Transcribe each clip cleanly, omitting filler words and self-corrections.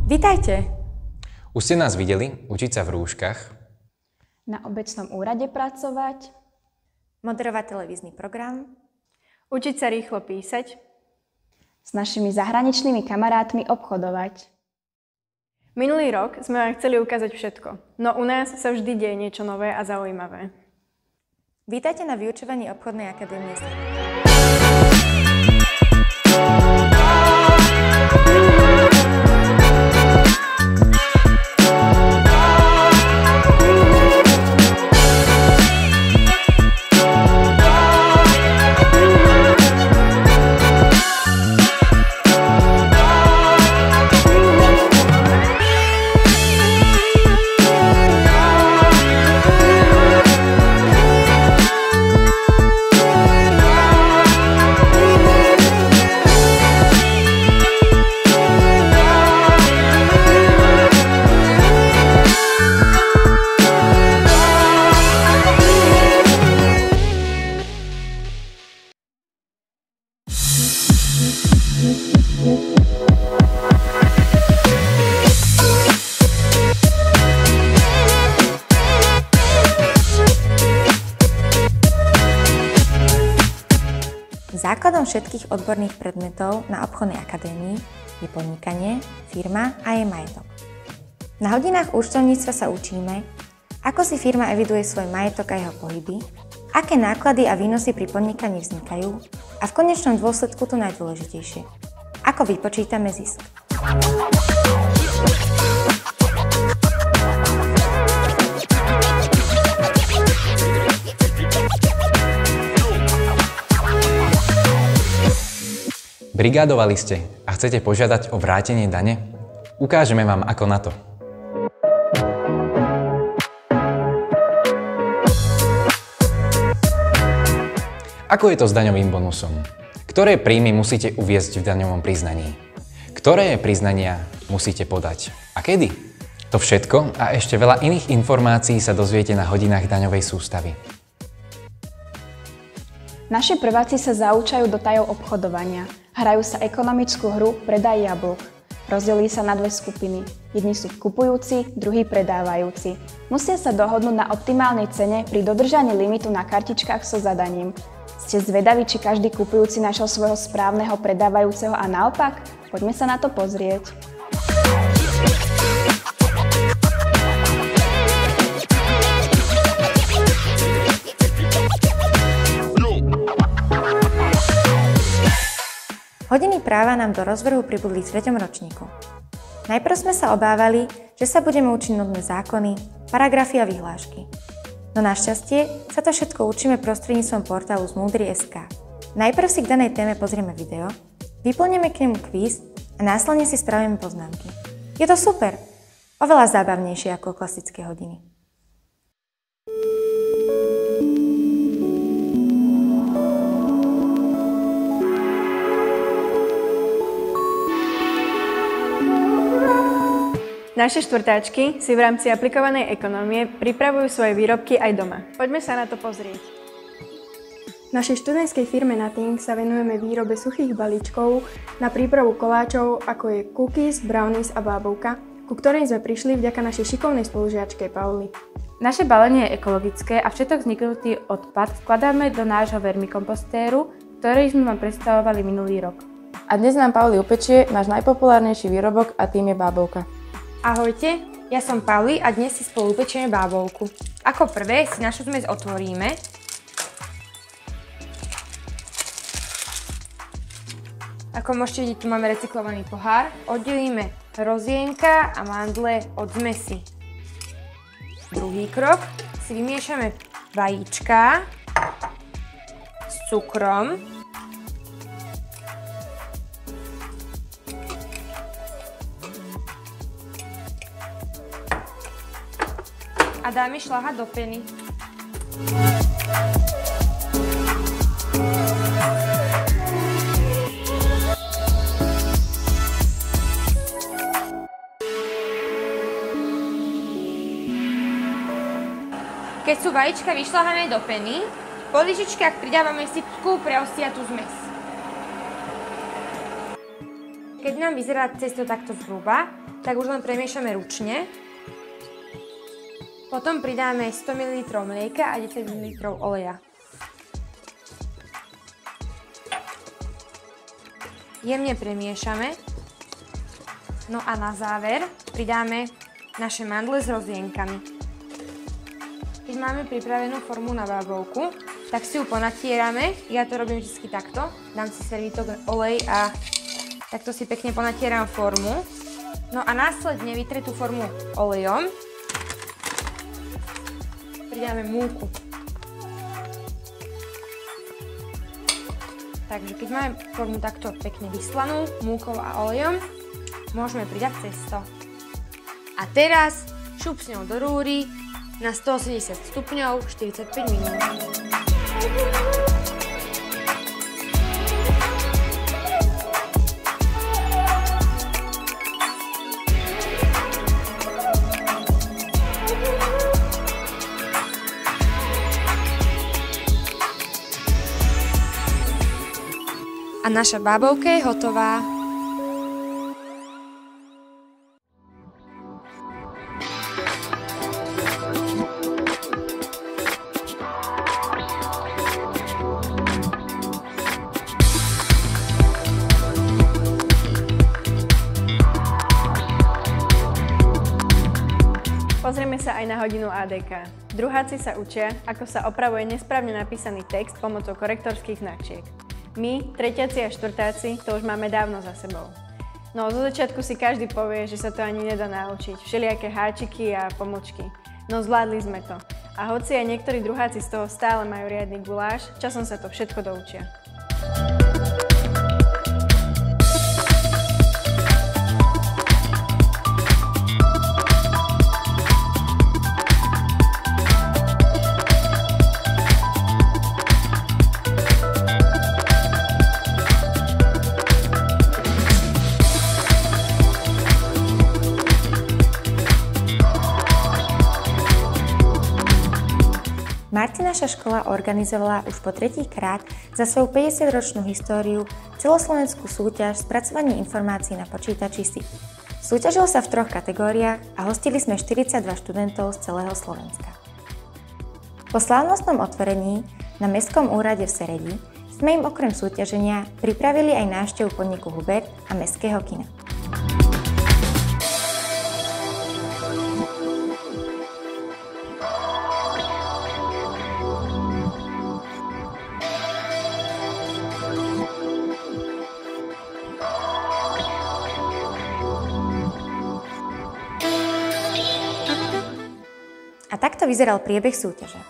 Vitajte! Už ste nás videli učiť sa v rúškach, na obecnom úrade pracovať, moderovať televízny program, učiť sa rýchlo písať, s našimi zahraničnými kamarátmi obchodovať. Minulý rok sme vám chceli ukázať všetko, no u nás sa vždy deje niečo nové a zaujímavé. Vítajte na vyučovaní obchodnej akadémie. Základom všetkých odborných predmetov na obchodnej akadémii je podnikanie, firma a jej majetok. Na hodinách účtovníctva sa učíme, ako si firma eviduje svoj majetok a jeho pohyby, aké náklady a výnosy pri podnikaní vznikajú a v konečnom dôsledku to najdôležitejšie, ako vypočítame zisk. brigádovali ste a chcete požiadať o vrátenie dane? Ukážeme vám ako na to. Ako je to s daňovým bonusom? Ktoré príjmy musíte uviesť v daňovom priznaní? Ktoré priznania musíte podať? A kedy? To všetko a ešte veľa iných informácií sa dozviete na hodinách daňovej sústavy. Naši prváci sa zaučajú do tajov obchodovania. Hrajú sa ekonomickú hru Predaj jablk. Rozdelí sa na dve skupiny. Jedni sú kupujúci, druhí predávajúci. Musia sa dohodnúť na optimálnej cene pri dodržaní limitu na kartičkách so zadaním. Ste zvedaví, či každý kupujúci našiel svojho správneho predávajúceho a naopak? Poďme sa na to pozrieť. Hodiny práva nám do rozvrhu pribudli v 3. ročníku. Najprv sme sa obávali, že sa budeme učiť nudné zákony, paragrafy a vyhlášky. No našťastie sa to všetko učíme prostredníctvom portálu Zmúdry.sk. Najprv si k danej téme pozrieme video, vyplníme k nemu kvíz a následne si spravíme poznámky. Je to super! Oveľa zábavnejšie ako klasické hodiny. Naše štvrtáčky si v rámci aplikovanej ekonómie pripravujú svoje výrobky aj doma. Poďme sa na to pozrieť. V našej študentskej firme Nothing sa venujeme výrobe suchých balíčkov na prípravu koláčov, ako je cookies, brownies a bábovka, ku ktorej sme prišli vďaka našej šikovnej spolužiačke Pauli. Naše balenie je ekologické a všetok vzniknutý odpad vkladáme do nášho vermikompostéru, ktorý sme vám predstavovali minulý rok. A dnes nám Pauli upečie náš najpopulárnejší výrobok a tým je bábovka. Ahojte, ja som Pauli a dnes si spolu upečieme bábovku. Ako prvé si našu zmes otvoríme. Ako môžete vidieť, tu máme recyklovaný pohár. Oddelíme rozienka a mandle od zmesi. Druhý krok si vymiešame vajíčka s cukrom. A dáme šľahať do peny. Keď sú vajíčka vyšľahané do peny, po lyžičkách pridávame sypku pre osiatú zmes. Keď nám vyzerá cesto takto zhruba, tak už len premiešame ručne. Potom pridáme 100 ml mlieka a 10 ml oleja. Jemne premiešame. No a na záver pridáme naše mandle s rozienkami. Keď máme pripravenú formu na bábovku, tak si ju ponatierame. Ja to robím vždy takto. Dám si servítok, olej a takto si pekne ponatieram formu. No a následne vytretú formu olejom pridáme múku. Takže keď máme formu takto pekne vyslanú múkou a olejom, môžeme pridať cesto. A teraz šup s ňou do rúry na 180 stupňov 45 minút. A naša bábovka je hotová. Pozrieme sa aj na hodinu ADK. Druháci sa učia, ako sa opravuje nesprávne napísaný text pomocou korektorských značiek. My, tretiaci a štvrtáci, to už máme dávno za sebou. No zo začiatku si každý povie, že sa to ani nedá naučiť. Všelijaké háčiky a pomlčky. No zvládli sme to. A hoci aj niektorí druháci z toho stále majú riadny guláš, časom sa to všetko doučia. Marti naša škola organizovala už po tretíkrát za svoju 50-ročnú históriu celoslovenskú súťaž spracovanie informácií na počítači SIP. Súťažilo sa v 3 kategóriách a hostili sme 42 študentov z celého Slovenska. Po slávnostnom otvorení na Mestskom úrade v Seredi sme im okrem súťaženia pripravili aj návštevu podniku Hubert a Mestského kina. A takto vyzeral priebeh súťaže.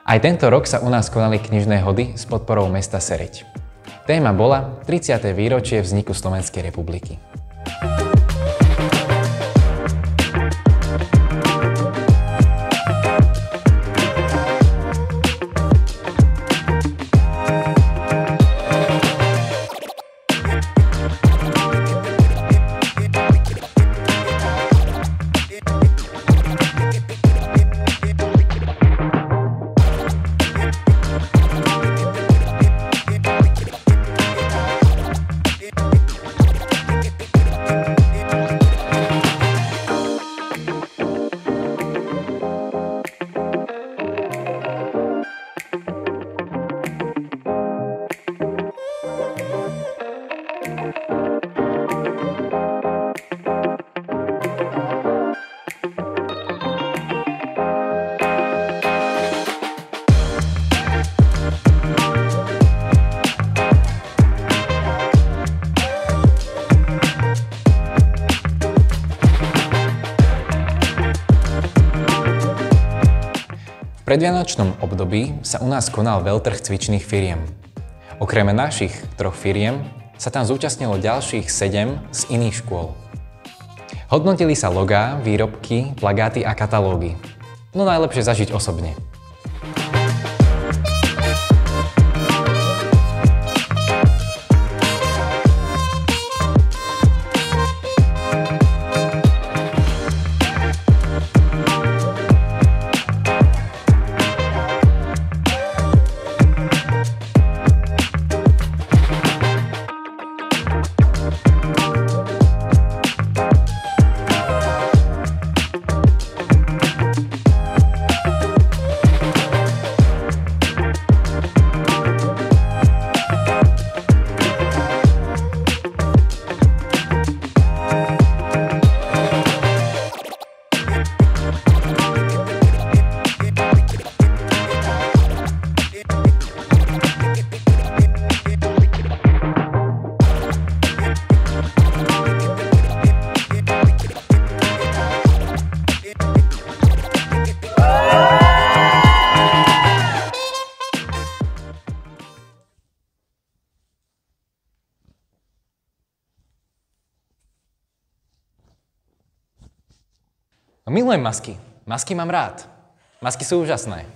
Aj tento rok sa u nás konali knižné hody s podporou mesta Sereď. Téma bola 30. výročie vzniku Slovenskej republiky. predvianočnom období sa u nás konal veľtrh cvičných firiem. Okrem našich 3 firiem sa tam zúčastnilo ďalších 7 z iných škôl. Hodnotili sa logá, výrobky, plagáty a katalógy. No najlepšie zažiť osobne. Milujem masky. Masky mám rád. Masky sú úžasné.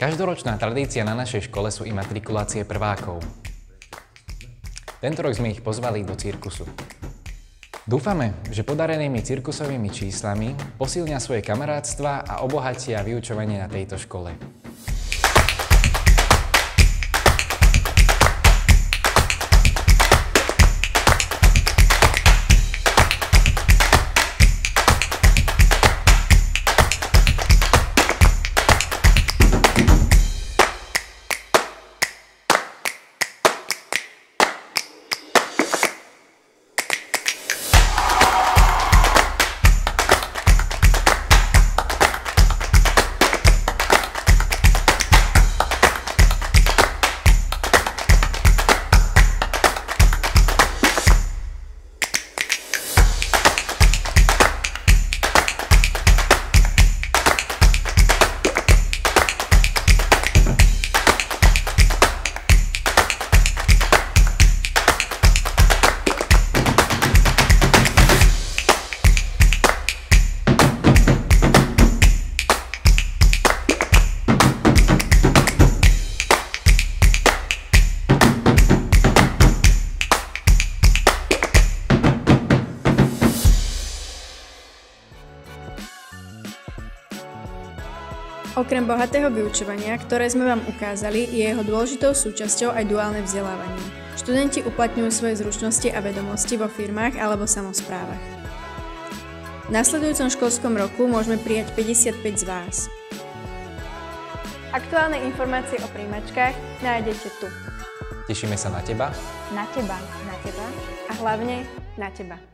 Každoročná tradícia na našej škole sú imatrikulácie prvákov. Tento rok sme ich pozvali do cirkusu. Dúfame, že podarenými cirkusovými číslami posilnia svoje kamarátstva a obohatia vyučovanie na tejto škole. Okrem bohatého vyučovania, ktoré sme vám ukázali, je jeho dôležitou súčasťou aj duálne vzdelávanie. Študenti uplatňujú svoje zručnosti a vedomosti vo firmách alebo samosprávach. V nasledujúcom školskom roku môžeme prijať 55 z vás. Aktuálne informácie o prijímačkách nájdete tu. Tešíme sa na teba. Na teba. A hlavne na teba.